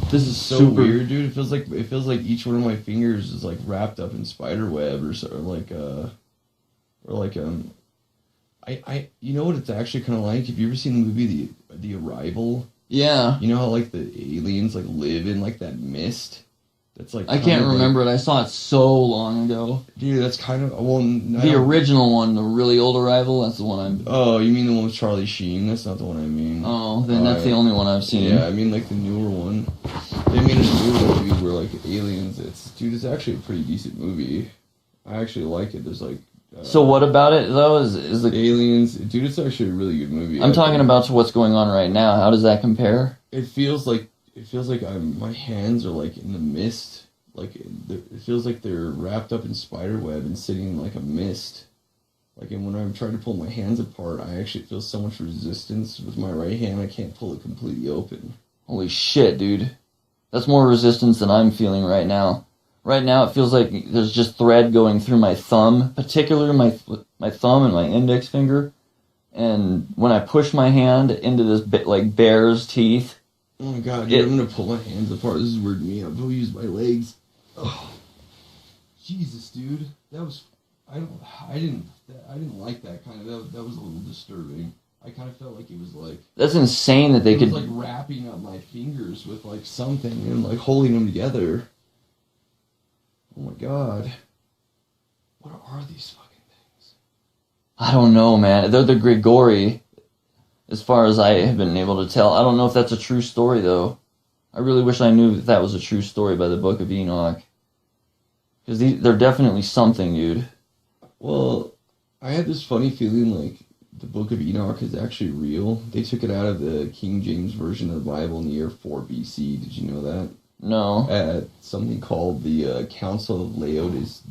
This is so weird, dude. It feels like each one of my fingers is like wrapped up in spider web or I you know what it's actually kind of like? Have you ever seen the movie The Arrival? Yeah. You know how like the aliens like live in like that mist? That's like I can't remember it. I saw it so long ago. Dude, that's kind of the original one, the really old Arrival. That's the one I'm. Oh, you mean the one with Charlie Sheen? That's not the one I mean. Oh, then that's the only one I've seen. Yeah, I mean like the newer one. They made a newer movie where like aliens. It's actually a pretty decent movie. I actually like it. There's like. So what about it though? Is the aliens? Dude, it's actually a really good movie. I'm talking about what's going on right now. How does that compare? It feels like my hands are like in the mist. Like it feels like they're wrapped up in spider web and sitting in like a mist. Like, and when I'm trying to pull my hands apart, I actually feel so much resistance with my right hand. I can't pull it completely open. Holy shit, dude! That's more resistance than I'm feeling right now. Right now, it feels like there's just thread going through my thumb, particularly my thumb and my index finger. And when I push my hand into this bit like bear's teeth. Oh my god, dude, I'm gonna pull my hands apart. This is weirding me out. I'll use my legs. Oh, Jesus, dude, that was. I didn't like that kind of. That was a little disturbing. I kind of felt like it was like. That's insane that they could. Like wrapping up my fingers with like something and like holding them together. Oh my god. What are these fucking things? I don't know, man. They're the Grigori, as far as I have been able to tell. I don't know if that's a true story, though. I really wish I knew that was a true story by the Book of Enoch. Because they're definitely something, dude. Well, I had this funny feeling like the Book of Enoch is actually real. They took it out of the King James Version of the Bible in the year 4 BC. Did you know that? No. At something called the Council of Laodicea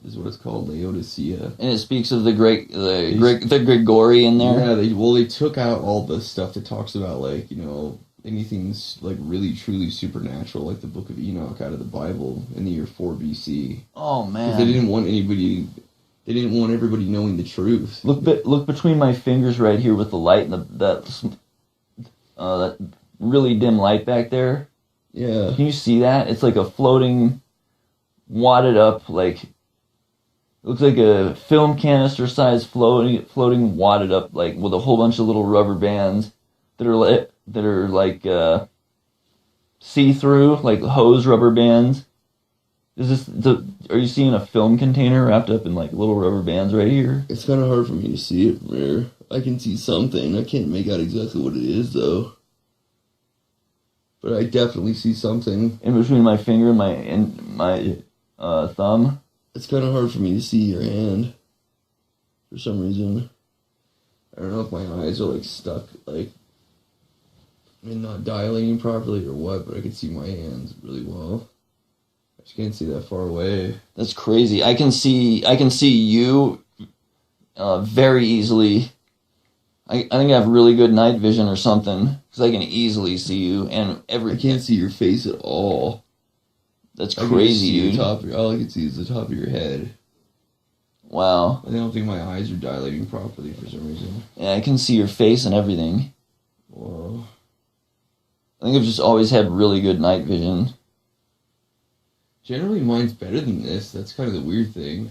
is what it's called, Laodicea. And it speaks of the Grigori in there? Yeah, they took out all the stuff that talks about, like, you know, anything's, like, really, truly supernatural, like the Book of Enoch out of the Bible in the year 4 BC. Oh, man. They didn't want everybody knowing the truth. Look between my fingers right here with the light and that really dim light back there. Yeah. Can you see that? It's like a floating, wadded up, like, it looks like a film canister size floating wadded up, like, with a whole bunch of little rubber bands that are like see-through, like hose rubber bands. Are you seeing a film container wrapped up in like little rubber bands right here? It's kind of hard for me to see it from here. I can see something. I can't make out exactly what it is, though. But I definitely see something. In between my finger and my thumb? It's kind of hard for me to see your hand. For some reason. I don't know if my eyes are, like, stuck, like, and not dilating properly or what, but I can see my hands really well. I just can't see that far away. That's crazy. I can see you very easily. I think I have really good night vision or something, because I can easily see you and I can't see your face at all. That's crazy, dude. All I can see is the top of your head. Wow. I don't think my eyes are dilating properly for some reason. Yeah, I can see your face and everything. Whoa. I think I've just always had really good night vision. Generally, mine's better than this. That's kind of the weird thing.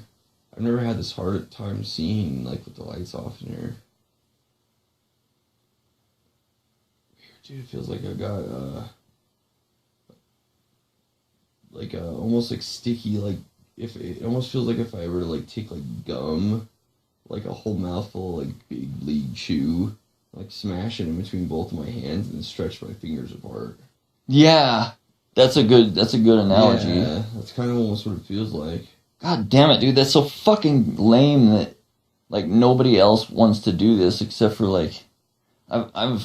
I've never had this hard time seeing, like, with the lights off in here. Dude, it feels like I got, almost like sticky, like, if it almost feels like if I were to, like, take, like, gum, like a whole mouthful, like, big league chew, like, smash it in between both of my hands and stretch my fingers apart. Yeah, that's a good analogy. Yeah, that's kind of almost what it feels like. God damn it, dude, that's so fucking lame that, like, nobody else wants to do this except for, like, I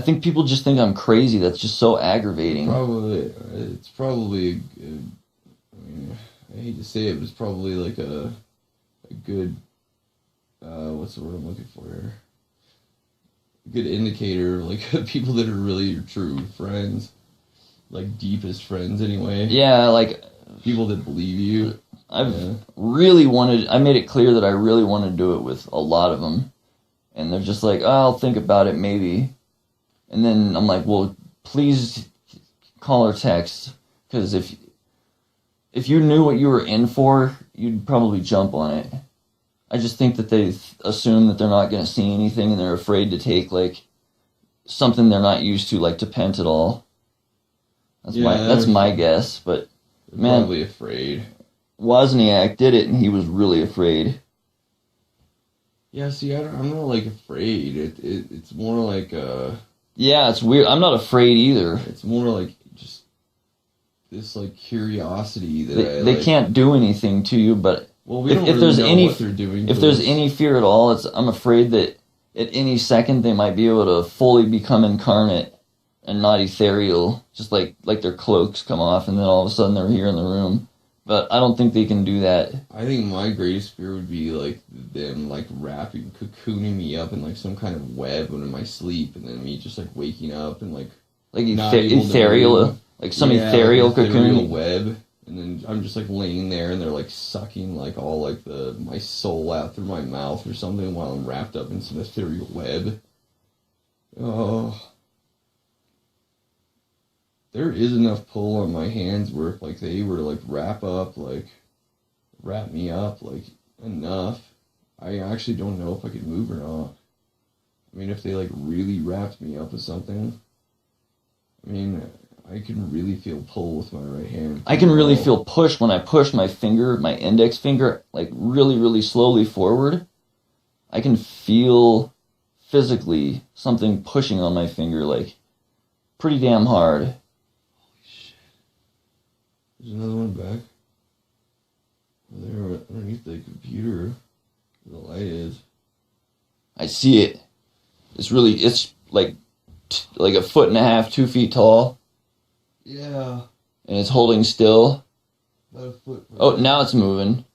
think people just think I'm crazy. That's just so aggravating. It's probably, I mean, I hate to say it, but it's probably like a good, what's the word I'm looking for here? A good indicator of, like, people that are really your true friends. Like, deepest friends, anyway. Yeah, like... People that believe you. I made it clear that I really want to do it with a lot of them. And they're just like, oh, I'll think about it, maybe. And then I'm like, well, please call or text, because if you knew what you were in for, you'd probably jump on it. I just think that they assume that they're not going to see anything, and they're afraid to take like something they're not used to, like to pent at all. That's my guess, but they're man, probably afraid. Wozniak did it, and he was really afraid. Yeah, see, I'm not like afraid. It's more like Yeah, it's weird. I'm not afraid either. it's more like just this like curiosity that They can't do anything to you, but well, we don't if really there's know any what they're doing. if there's any fear at all, I'm afraid that at any second they might be able to fully become incarnate and not ethereal, just like their cloaks come off and then all of a sudden they're here in the room. But I don't think they can do that. I think my greatest fear would be like them like wrapping, cocooning me up in like some kind of web when in my sleep, and then me just like waking up and like Ethereal, like some ethereal like cocoon web, and then I'm just like laying there and they're like sucking like all like my soul out through my mouth or something while I'm wrapped up in some ethereal web. Oh. There is enough pull on my hands where if like they were to like wrap me up like enough, I actually don't know if I could move or not. I mean, if they like really wrapped me up with something, I mean, I can really feel pull with my right hand. I can really feel push when I push my index finger, like really, really slowly forward. I can feel physically something pushing on my finger, like pretty damn hard. There's another one back. There, underneath the computer, where the light is. I see it. It's like a foot and a half, 2 feet tall. Yeah. And it's holding still. About a foot. Oh, now it's moving.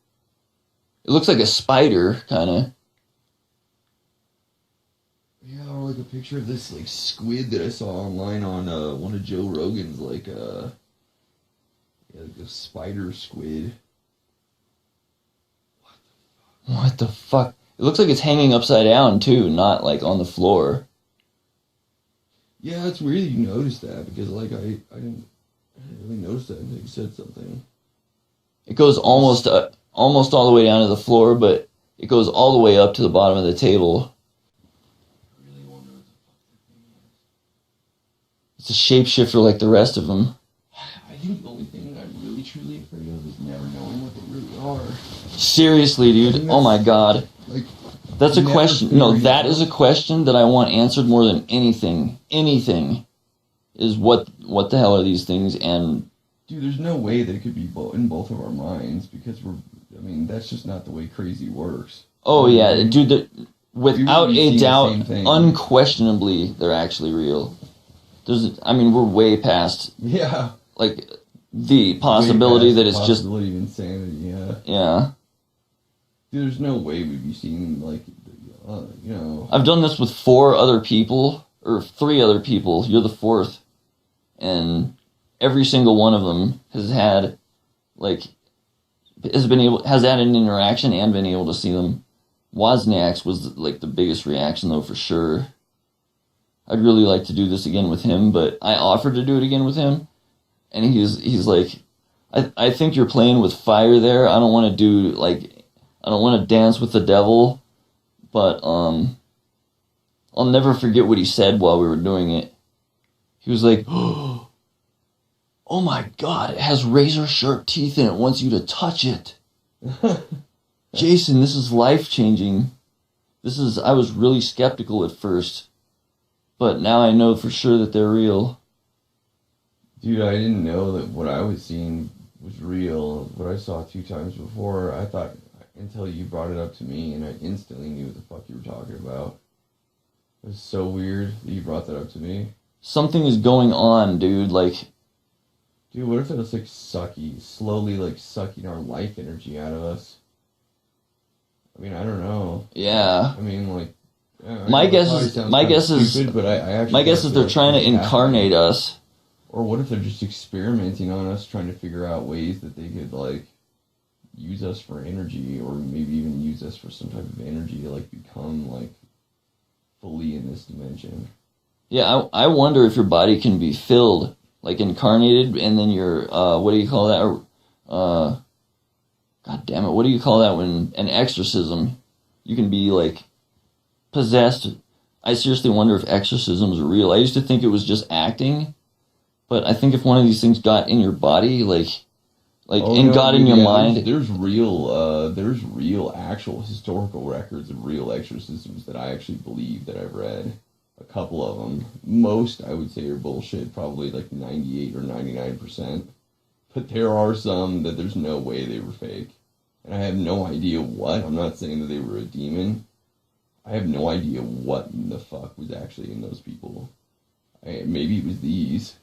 It looks like a spider, kind of. Yeah, or like a picture of this like squid that I saw online on one of Joe Rogan's like a spider squid. What the fuck? It looks like it's hanging upside down too, not like on the floor. Yeah, it's weird that you noticed that because like I didn't really notice that until you said something. It goes almost all the way down to the floor, but it goes all the way up to the bottom of the table. I really wonder what the fuck that thing is. It's a shapeshifter like the rest of them. I think the only thing that I'm really truly afraid of is never knowing what they really are. Seriously, dude. Oh my god. Like, that's a question. No, that is a question that I want answered more than anything. Anything is what the hell are these things? And dude, there's no way that it could be in both of our minds because that's just not the way crazy works. Oh yeah, dude. Without a doubt, unquestionably, they're actually real. We're way past. Yeah. Like the possibility that it's just possibility of insanity. Yeah. Yeah. Dude, there's no way we'd be seeing like, I've done this with 4 other people or 3 other people. You're the 4th, and every single one of them has had an interaction and been able to see them. Wozniak's was like the biggest reaction though, for sure. I'd really like to do this again with him, but I offered to do it again with him, and he's like, I think you're playing with fire there. I don't want to dance with the devil, but I'll never forget what he said while we were doing it. He was like, "Oh my God, it has razor sharp teeth and it wants you to touch it." Jason, this is life-changing. I was really skeptical at first, but now I know for sure that they're real. Dude, I didn't know that what I was seeing was real. What I saw 2 times before, I thought, until you brought it up to me, and I instantly knew what the fuck you were talking about. It was so weird that you brought that up to me. Something is going on, dude, Dude, what if it was slowly sucking our life energy out of us? I don't know. Yeah. My guess is they're trying to incarnate us. Or what if they're just experimenting on us, trying to figure out ways that they could use us for energy, or maybe even use us for some type of energy to become fully in this dimension. Yeah, I wonder if your body can be filled, like incarnated, and then your, what do you call that? God damn it, what do you call that when, an exorcism, you can be, like, possessed. I seriously wonder if exorcisms are real. I used to think it was just acting, but I think if one of these things got in your body, and got in your mind. There's real actual historical records of real exorcisms that I actually believe that I've read. A couple of them. Most, I would say, are bullshit, probably like 98 or 99%. But there are some that there's no way they were fake. And I have no idea what. I'm not saying that they were a demon. I have no idea what in the fuck was actually in those people. Maybe it was these.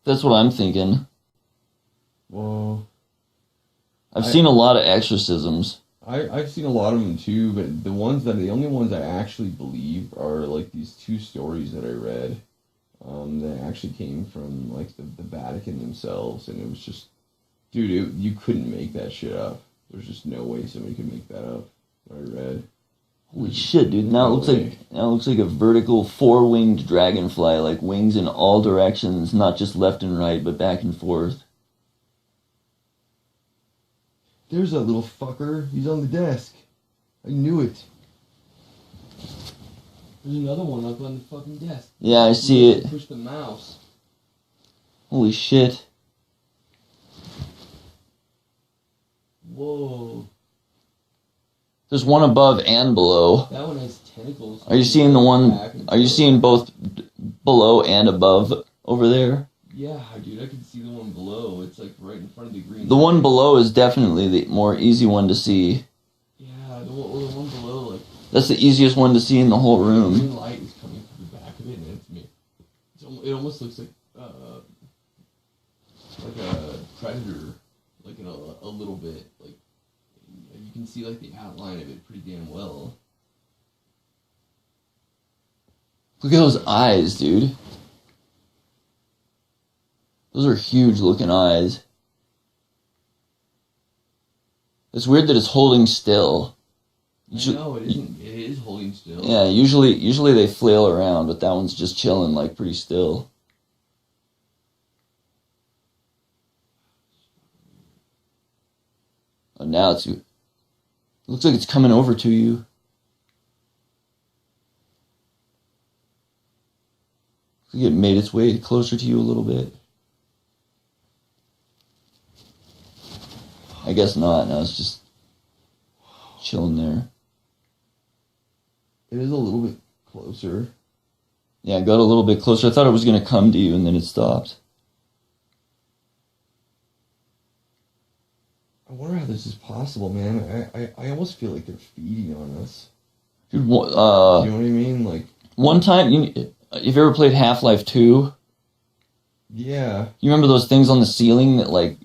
That's what I'm thinking. Well, I've seen a lot of exorcisms. I've seen a lot of them too, but the only ones I actually believe are like these two stories that I read, that actually came from like the Vatican themselves, and it was just, dude, you couldn't make that shit up. There's just no way somebody could make that up. What I read. Holy shit, dude! Now it looks like a vertical four-winged dragonfly, like wings in all directions, not just left and right, but back and forth. There's that little fucker. He's on the desk. I knew it. There's another one up on the fucking desk. Yeah, I see it. Push the mouse. Holy shit. Whoa. There's one above and below. That one has tentacles. Are you seeing the one? Are you seeing both below and above over there? Yeah, dude, I can see the one below. It's like right in front of the green. The one below is definitely the more easy one to see. Yeah, the one below, like. That's the easiest one to see in the whole room. The green light is coming from the back of it, and it's me. It almost looks like a predator, like in a little bit. Like you can see like the outline of it pretty damn well. Look at those eyes, dude. Those are huge looking eyes. It's weird that it's holding still. I know, it isn't. It is holding still. Yeah, usually they flail around, but that one's just chilling, like, pretty still. Oh, now it looks like it's coming over to you. Looks like it made its way closer to you a little bit. I guess not. Now it's just chilling there. It is a little bit closer. Yeah, it got a little bit closer. I thought it was going to come to you, and then it stopped. I wonder how this is possible, man. I almost feel like they're feeding on us. Dude, you know what I mean? Like, one time, you've ever played Half-Life 2? Yeah. You remember those things on the ceiling that, like,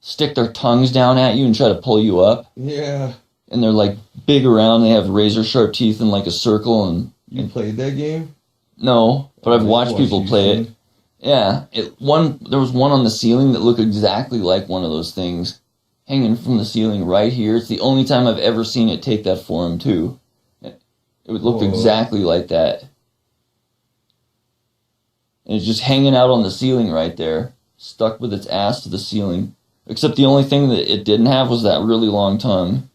stick their tongues down at you and try to pull you up? Yeah. And they're, like, big around, they have razor-sharp teeth in, like, a circle, and... You played that game? No, but I've watched people play it. Yeah, there was one on the ceiling that looked exactly like one of those things, hanging from the ceiling right here. It's the only time I've ever seen it take that form, too. It would look exactly like that. And it's just hanging out on the ceiling right there, stuck with its ass to the ceiling. Except the only thing that it didn't have was that really long tongue.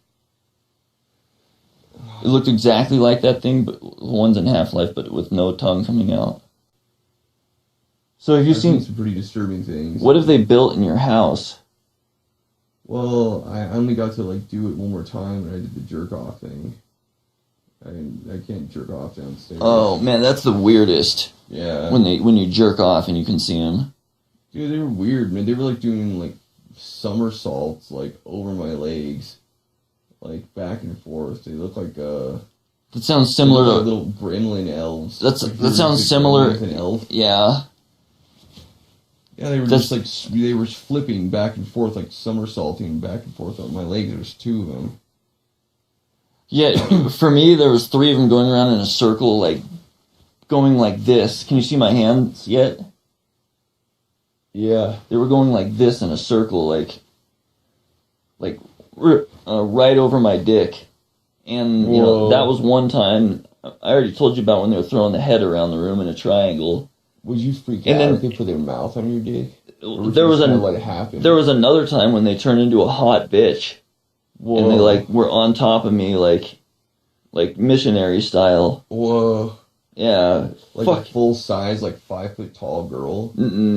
It looked exactly like that thing, but the one's in Half-Life, but with no tongue coming out. So have you seen some pretty disturbing things? What have they built in your house? Well, I only got to like do it one more time when I did the jerk off thing. I can't jerk off downstairs. Oh man, that's the weirdest. Yeah. When you jerk off and you can see them. Dude, they were weird, man. They were like doing like somersaults like over my legs, like back and forth. They look like That sounds similar to little gremlin elves. That sounds similar. With an elf. Yeah. Yeah, they were just like they were flipping back and forth, like somersaulting back and forth on my legs. There was two of them. Yeah, for me there was three of them going around in a circle, like going like this. Can you see my hands yet? Yeah, they were going like this in a circle, like right over my dick. And you know, that was one time I already told you about when they were throwing the head around the room in a triangle. Would you freak And out then- if they put their mouth on your dick? Or would There you was just an- kinda let it happen? There was another time when they turned into a hot bitch. Whoa. And they like were on top of me like missionary style. Whoa. Yeah. Like Fuck. a full size, like 5 foot tall girl.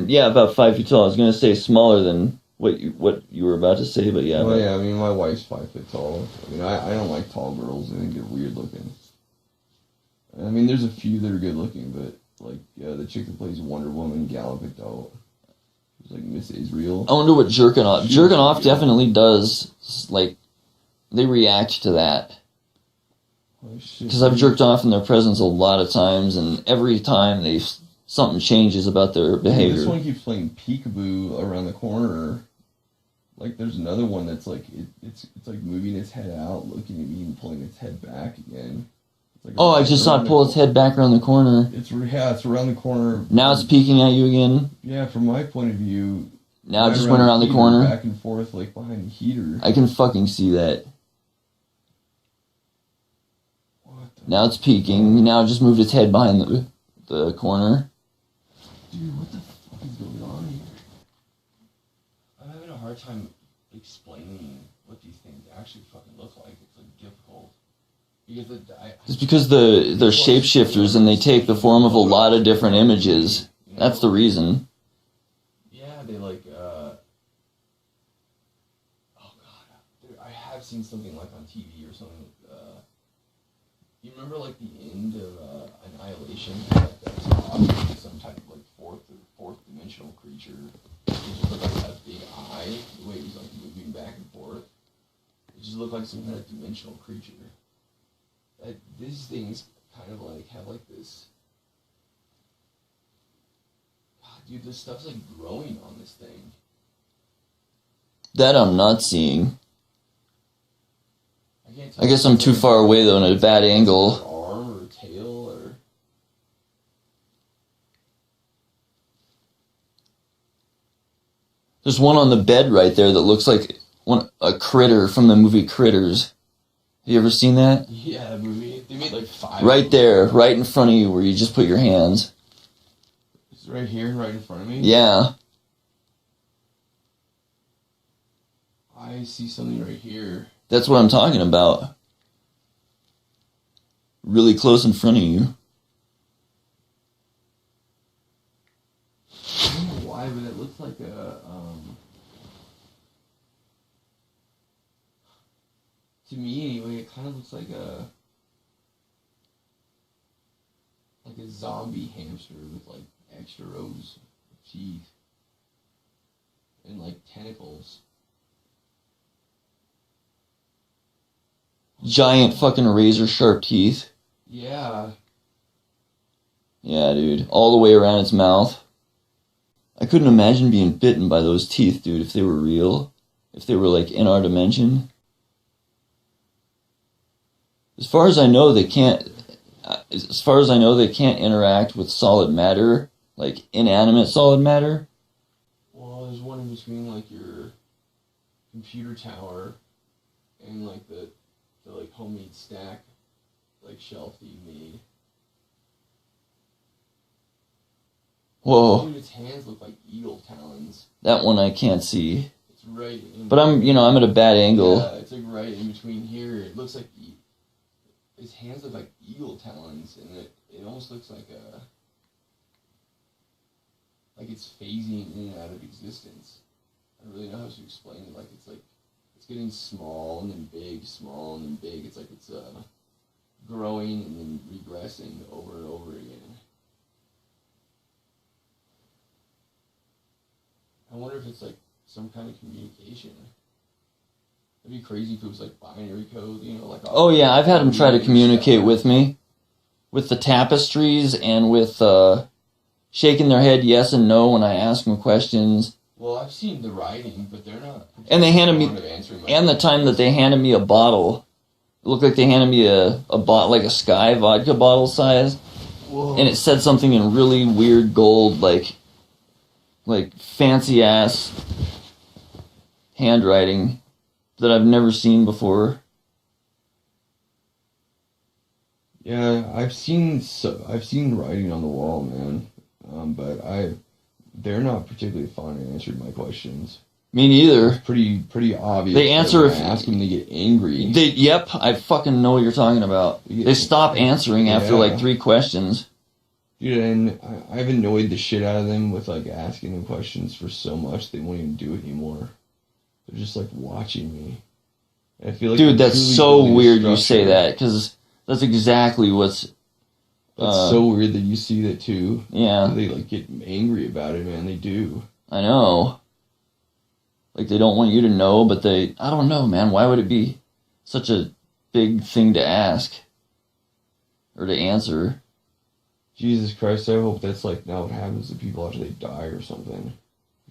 Yeah, about 5 feet tall. I was gonna say smaller than what you were about to say, but yeah. Well, yeah, I mean, my wife's 5 foot tall. I mean, I don't like tall girls. I think they're weird looking. I mean, there's a few that are good looking, but like the chick that plays Wonder Woman, Gal Gadot, she's like Miss Israel. I wonder what jerking off. Jerking off definitely does, like, they react to that. Because I've jerked off in their presence a lot of times, and every time something changes about their behavior. This one keeps playing peekaboo around the corner. Like, there's another one that's like it's like moving its head out, looking at me, and pulling its head back again. It's like I just saw it pull its head back around the corner. It's around the corner. Now it's peeking at you again. Yeah, from my point of view. Now it just went around the corner. Back and forth, like behind the heater. I can fucking see that. Now it's peeking. Now it just moved its head behind the corner. Dude, what the fuck is going on here? I'm having a hard time explaining what these things actually fucking look like. It's like difficult. It's because they're shapeshifters and they take the form of a lot of different images. That's the reason. Yeah, they like, oh god, I have seen something like on TV or something. You remember like the end of Annihilation? Like that's obviously some type of like fourth dimensional creature. It just looked like that big eye, the way it was like moving back and forth. It just looked like some kind of dimensional creature. These things kind of like have like this. God, dude, this stuff's like growing on this thing. That I'm not seeing. I can't tell. I guess I'm too far away though, in a bad angle. Arm or tail or. There's one on the bed right there that looks like a critter from the movie Critters. Have you ever seen that? Yeah, that movie. They made like 5. Right there, right in front of you where you just put your hands. It's right here, right in front of me? Yeah. I see something right here. That's what I'm talking about. Really close in front of you. I don't know why, but it looks like a, to me anyway, it kind of looks like a zombie hamster with like extra rows of teeth and like tentacles. Giant fucking razor sharp teeth. Yeah. Yeah, dude. All the way around its mouth. I couldn't imagine being bitten by those teeth, dude, if they were real. If they were like in our dimension. As far as I know, they can't interact with solid matter, like inanimate solid matter. Well, there's one in between like your computer tower and like the like homemade stack like shelf that you made. Whoa. Dude, its hands look like eagle talons. That one I can't see. It's right in But I'm at a bad angle. Yeah, it's like right in between here. It looks like his hands look like eagle talons, and it almost looks like it's phasing in and out of existence. I don't really know how to explain it. Like it's getting small and then big, small and then big. It's like it's growing and then regressing over and over again. I wonder if it's like some kind of communication. It'd be crazy if it was like binary code, like. Oh yeah, I've had them try to communicate with me, with the tapestries and with shaking their head yes and no when I ask them questions. Well, I've seen the writing, but they're not. And they handed me, and the time that they handed me a bottle, it looked like they handed me a bottle, like a Sky vodka bottle size. Whoa. And it said something in really weird gold, like fancy ass handwriting that I've never seen before. Yeah, I've seen writing on the wall, man. But they're not particularly fun at answering my questions. Me neither. Pretty obvious. They answer when if I ask them, they get angry. Yep, I fucking know what you're talking about. They stop answering after like 3 questions. Dude, and I've annoyed the shit out of them with like asking them questions for so much they won't even do it anymore. They're just like watching me. And I feel like dude, that's so weird you say that, because that's exactly what's. That's so weird that you see that too. Yeah. They like get angry about it, man. They do. I know. Like they don't want you to know, but I don't know, man. Why would it be such a big thing to ask or to answer? Jesus Christ, I hope that's like not what happens to people after they die or something.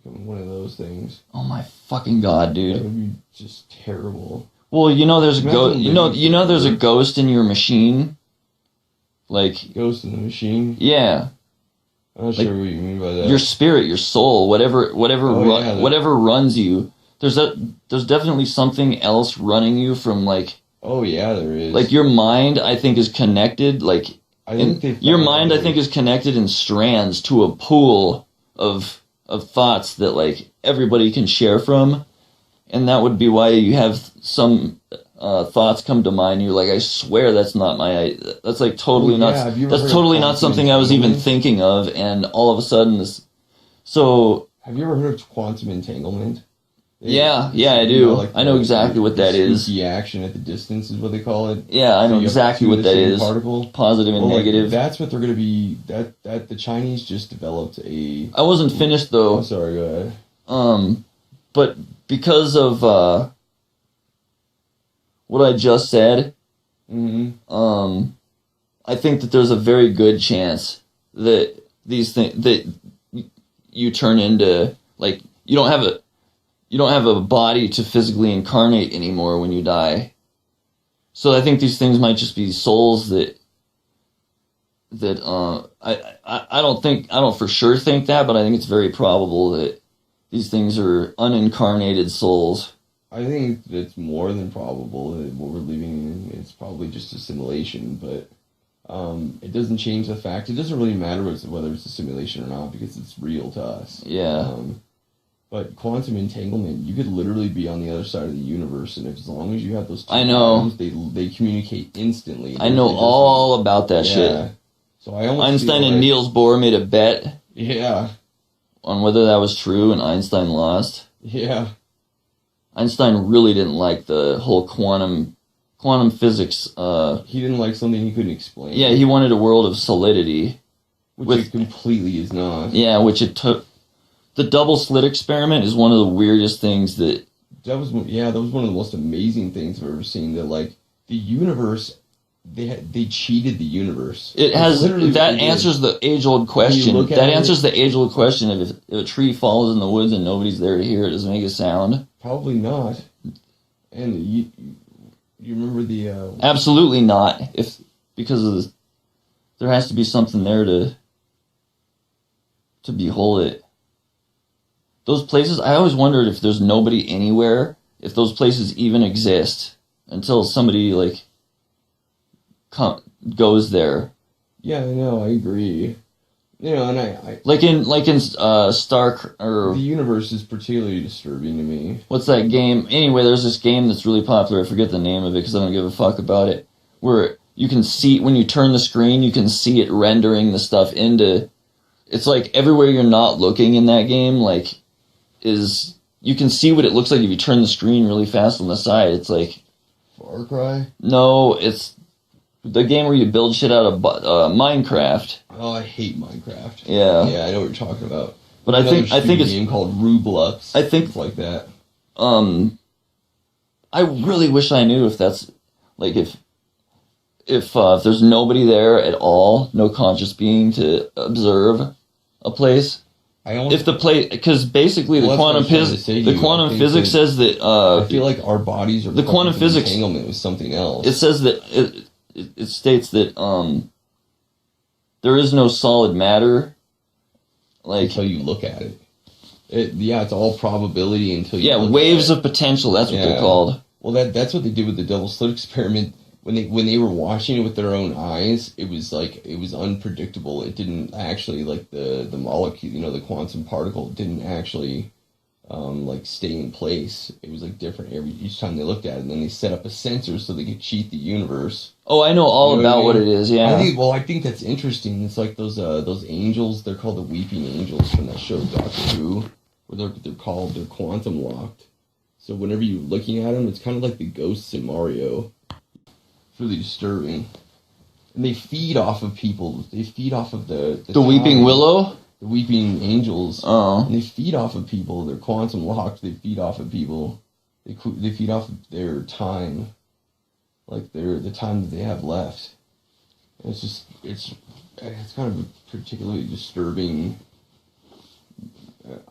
Like one of those things. Oh my fucking God, dude. That would be just terrible. Well, there's a ghost. There's a ghost in your machine. Like ghost in the machine? Yeah. I'm not sure what you mean by that. Your spirit, your soul, whatever runs you. There's definitely something else running you from like. Oh yeah, there is. Like your mind, I think, is connected. Like your mind, I think, is connected in strands to a pool of thoughts that like everybody can share from, and that would be why you have some thoughts come to mind. You're like, I swear that's not that's like totally not. That's totally not something I was even thinking of, and all of a sudden this. So. Have you ever heard of quantum entanglement? Yeah, I do. I know exactly what that is. The action at the distance is what they call it. Yeah, I know exactly what that is. Particle. Positive and negative. That's what they're going to be. That the Chinese just developed a. I wasn't finished though. Oh, sorry, go ahead. But because of what I just said, I think that there's a very good chance that these things that you turn into like you don't have a body to physically incarnate anymore when you die. So I think these things might just be souls that I don't for sure think that, but I think it's very probable that these things are unincarnated souls. I think it's more than probable that what we're living in, it's probably just a simulation, but it doesn't change the fact. It doesn't really matter whether it's a simulation or not because it's real to us. Yeah. But quantum entanglement, you could literally be on the other side of the universe, and as long as you have those two atoms, they communicate instantly. I know all about that shit. So I Einstein and Niels Bohr made a bet. Yeah. On whether that was true, and Einstein lost. Yeah. Einstein really didn't like the whole quantum physics. He didn't like something he couldn't explain. Yeah, he wanted a world of solidity. Which it completely is not. Yeah, which it took. The double slit experiment is one of the weirdest things that was one of the most amazing things I've ever seen. That like the universe, they cheated the universe. It has that answers the age old question. That answers the age old question of if a tree falls in the woods and nobody's there to hear it, does it make a sound? Probably not. And you remember the absolutely not. Because there has to be something there to behold it. Those places, I always wondered if there's nobody anywhere, if those places even exist until somebody like goes there. Yeah, I know, I agree. And I like in Stark or the universe is particularly disturbing to me. What's that game? Anyway, there's this game that's really popular. I forget the name of it because I don't give a fuck about it. Where you can see when you turn the screen, you can see it rendering the stuff into. It's like everywhere you're not looking in that game, like. You can see what it looks like if you turn the screen really fast on the side. It's like Far Cry? No, it's the game where you build shit out of Minecraft. Oh, I hate Minecraft. Yeah. Yeah, I know what you're talking about. But I think it's a game called Roblox. I think it's like that. I really wish I knew if that's like if there's nobody there at all, no conscious being to observe a place. If the place, because basically the quantum physics says that I feel like our bodies are the quantum physics entanglement with something else. It says that it states that there is no solid matter, like until you look at it. It's all probability until you. Yeah, waves of potential. That's what they're called. Well, that's what they did with the double slit experiment. when they were watching it with their own eyes, it was like it was unpredictable. It didn't actually like the molecule, the quantum particle didn't actually like stay in place. It was like different each time they looked at it. And then they set up a sensor so they could cheat the universe. Oh, I know all about what it is. Yeah. I think that's interesting. It's like those angels. They're called the weeping angels from that show Doctor Who, where they're quantum locked. So whenever you're looking at them, it's kind of like the ghosts in Mario. It's really disturbing. And they feed off of people. They feed off of the Weeping Willow? The weeping angels. Oh. And they feed off of people. They're quantum locked. They feed off of people. They feed off of their time. Like the time that they have left. And it's kind of a particularly disturbing.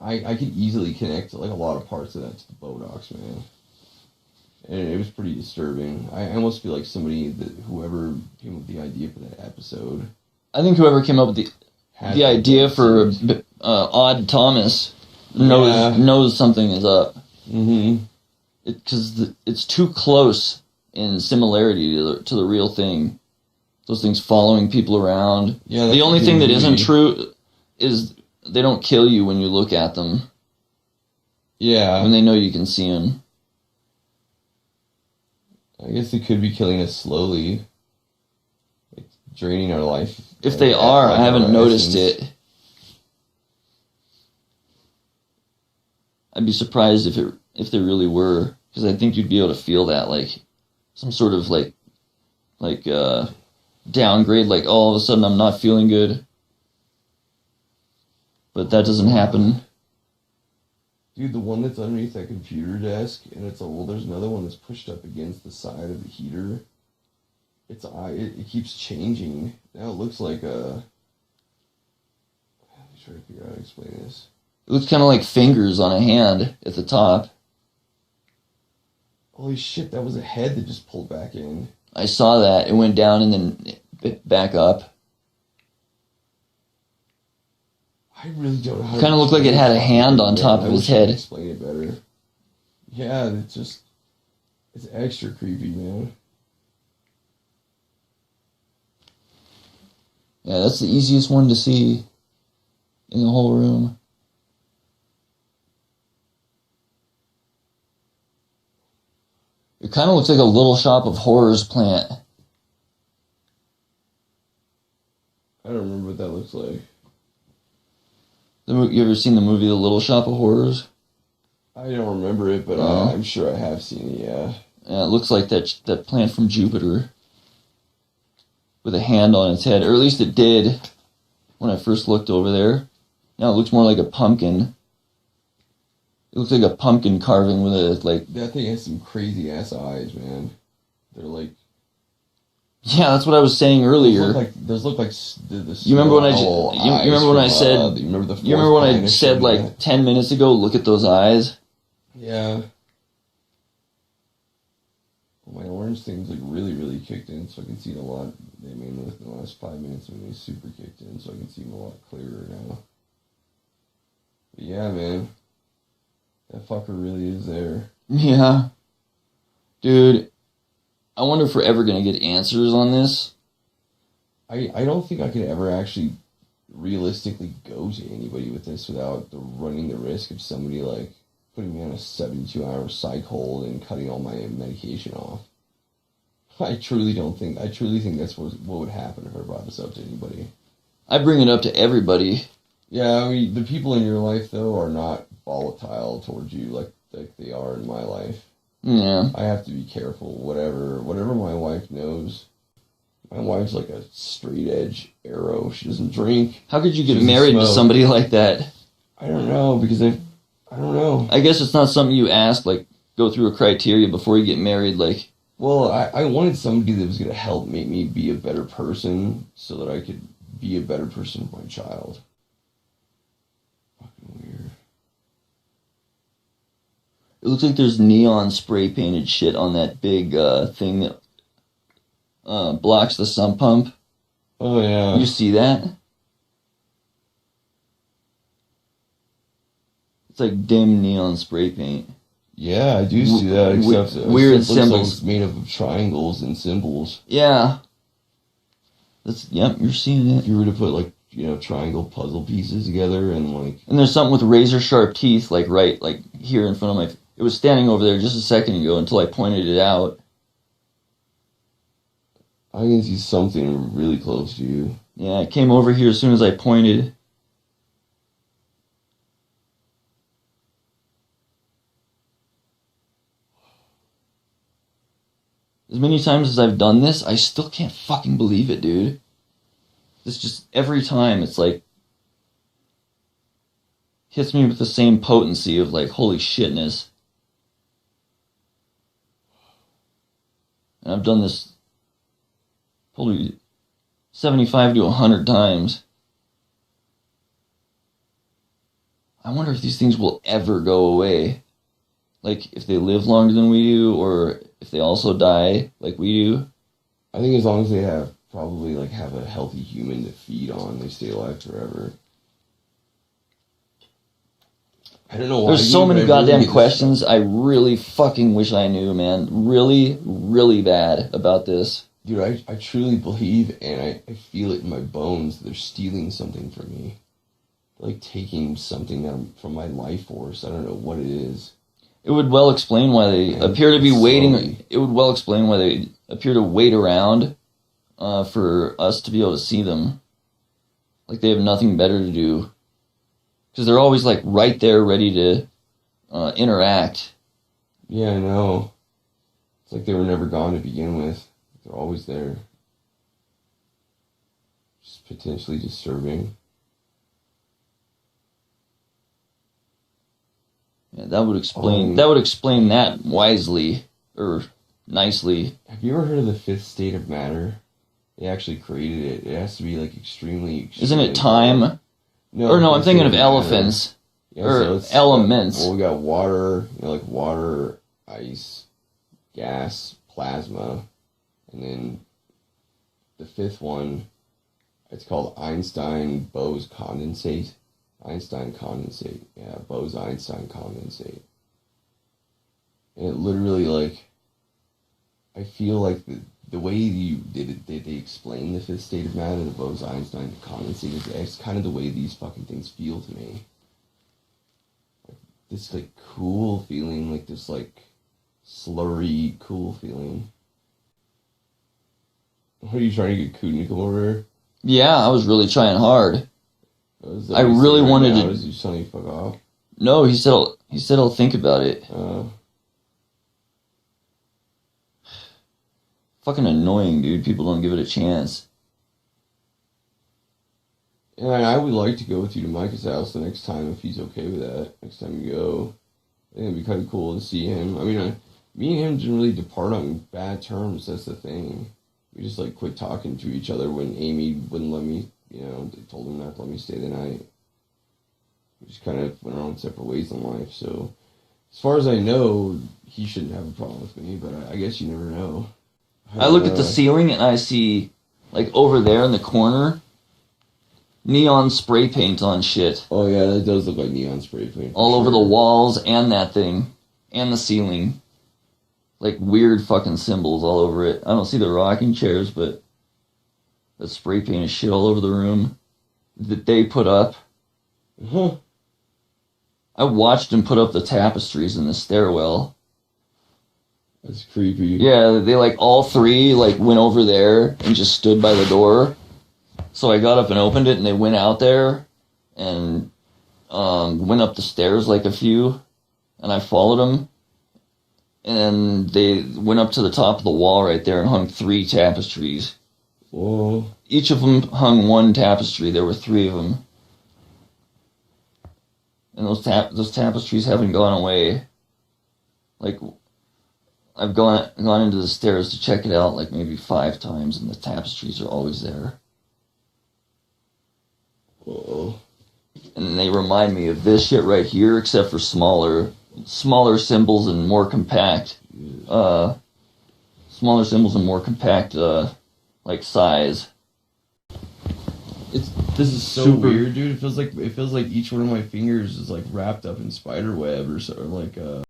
I could easily connect like a lot of parts of that to the Bodox, man. And it was pretty disturbing. I almost feel like whoever came up with the idea for that episode. I think whoever came up with the idea for Odd Thomas knows something is up. Mm-hmm. Because it's too close in similarity to the real thing. Those things following people around. Yeah. The only thing that isn't true is they don't kill you when you look at them. Yeah. When they know you can see them. I guess they could be killing us slowly. Like, draining our life. If they are, I haven't noticed it. I'd be surprised if they really were. Because I think you'd be able to feel that, like, some sort of, like downgrade, like, all of a sudden I'm not feeling good. But that doesn't happen. Dude, the one that's underneath that computer desk, and there's another one that's pushed up against the side of the heater. It keeps changing. Now it looks like let me try to figure out how to explain this. It looks kind of like fingers on a hand at the top. Holy shit, that was a head that just pulled back in. I saw that. It went down and then back up. I really don't know how to... It kind of looked like it had a hand on top of his head. Explain it better. Yeah, it's extra creepy, man. Yeah, that's the easiest one to see in the whole room. It kind of looks like a Little Shop of Horrors plant. I don't remember what that looks like. You ever seen the movie The Little Shop of Horrors? I don't remember it, but I'm sure I have seen it, yeah. Yeah, it looks like that plant from Jupiter. With a hand on its head. Or at least it did when I first looked over there. Now it looks more like a pumpkin. It looks like a pumpkin carving with a, like... That thing has some crazy-ass eyes, man. They're like... Yeah, that's what I was saying earlier. Those look like the you remember when I said like 10 minutes ago, look at those eyes? Yeah. Well, my orange thing's like really, really kicked in, so I can see it a lot. They made within the last 5 minutes when they super kicked in, so I can see them a lot clearer now. But yeah, man. That fucker really is there. Yeah. Dude, I wonder if we're ever going to get answers on this. I don't think I could ever actually realistically go to anybody with this without running the risk of somebody like putting me on a 72-hour psych hold and cutting all my medication off. I truly think that's what would happen if I brought this up to anybody. I bring it up to everybody. Yeah, I mean, the people in your life, though, are not volatile towards you like they are in my life. Yeah. I have to be careful. Whatever my wife knows. My wife's like a straight edge arrow. She doesn't drink. How could you get married to somebody like that? I don't know, because I don't know. I guess it's not something you ask, like, go through a criteria before you get married, like... Well, I wanted somebody that was going to help make me be a better person so that I could be a better person for my child. Fucking weird. It looks like there's neon spray painted shit on that big thing that blocks the sump pump. Oh, yeah. You see that? It's like dim neon spray paint. Yeah, I do see that, except weird it looks like symbols. it's made up of triangles and symbols. Yeah. Yep, you're seeing If it. you were to put, like, triangle puzzle pieces together and, like... And there's something with razor sharp teeth, like right, like here in front of my... It was standing over there just a second ago until I pointed it out. I can see something really close to you. Yeah, it came over here as soon as I pointed. As many times as I've done this, I still can't fucking believe it, dude. It's just, every time, it's like, hits me with the same potency of, like, holy shitness. And I've done this probably 75 to 100 times. I wonder if these things will ever go away. Like, if they live longer than we do, or if they also die like we do. I think as long as they have a healthy human to feed on, they stay alive forever. I don't know why. There's so many goddamn questions I really fucking wish I knew, man. Really, really bad about this. Dude, I truly believe, and I feel it in my bones, they're stealing something from me. They're like taking something from my life force. I don't know what it is. It would well explain why they appear to be waiting. It would well explain why they appear to wait around for us to be able to see them. Like they have nothing better to do. Because they're always like right there ready to interact. Yeah, I know. It's like they were never gone to begin with. They're always there. Just potentially disturbing. Yeah, that would explain that wisely or nicely. Have you ever heard of the fifth state of matter? They actually created it. It has to be like extremely Isn't it time? No, I'm thinking of elephants. Yeah, or elements. Well, we got water, like water, ice, gas, plasma, and then the fifth one, it's called Einstein-Bose condensate. Einstein condensate. Yeah, Bose-Einstein condensate. And it literally, like, I feel like the way they explain the fifth state of matter, the Bose-Einstein condensate, it's kind of the way these fucking things feel to me. Like, this, like, cool feeling, like this, like, slurry, cool feeling. What are you trying to get Coon to come over here? Yeah, I was really trying hard. I really wanted to. Is he telling you fuck off? No, he said I'll think about it. Fucking annoying, dude. People don't give it a chance. And I would like to go with you to Micah's house the next time if he's okay with that. Next time you go, I think it'd be kind of cool to see him. I mean, me and him didn't really depart on bad terms. That's the thing. We just like quit talking to each other when Amy wouldn't let me. They told him not to let me stay the night. We just kind of went our own separate ways in life. So, as far as I know, he shouldn't have a problem with me. But I guess you never know. I look at the ceiling and I see, like over there in the corner, neon spray paint on shit. Oh yeah, that does look like neon spray paint. All over the walls and that thing, and the ceiling. Like weird fucking symbols all over it. I don't see the rocking chairs, but the spray paint is shit all over the room that they put up. Huh. I watched them put up the tapestries in the stairwell. That's creepy. Yeah, they like all three like went over there and just stood by the door. So I got up and opened it, and they went out there and went up the stairs like a few, and I followed them. And they went up to the top of the wall right there and hung 3 tapestries. Whoa. Each of them hung 1 tapestry. There were 3 of them. And those tapestries haven't gone away. Like, I've gone into the stairs to check it out like maybe 5 times, and the tapestries are always there. Whoa. And they remind me of this shit right here, except for smaller symbols and more compact. Smaller symbols and more compact, like size. This is so weird, dude. It feels like each one of my fingers is like wrapped up in spider web or like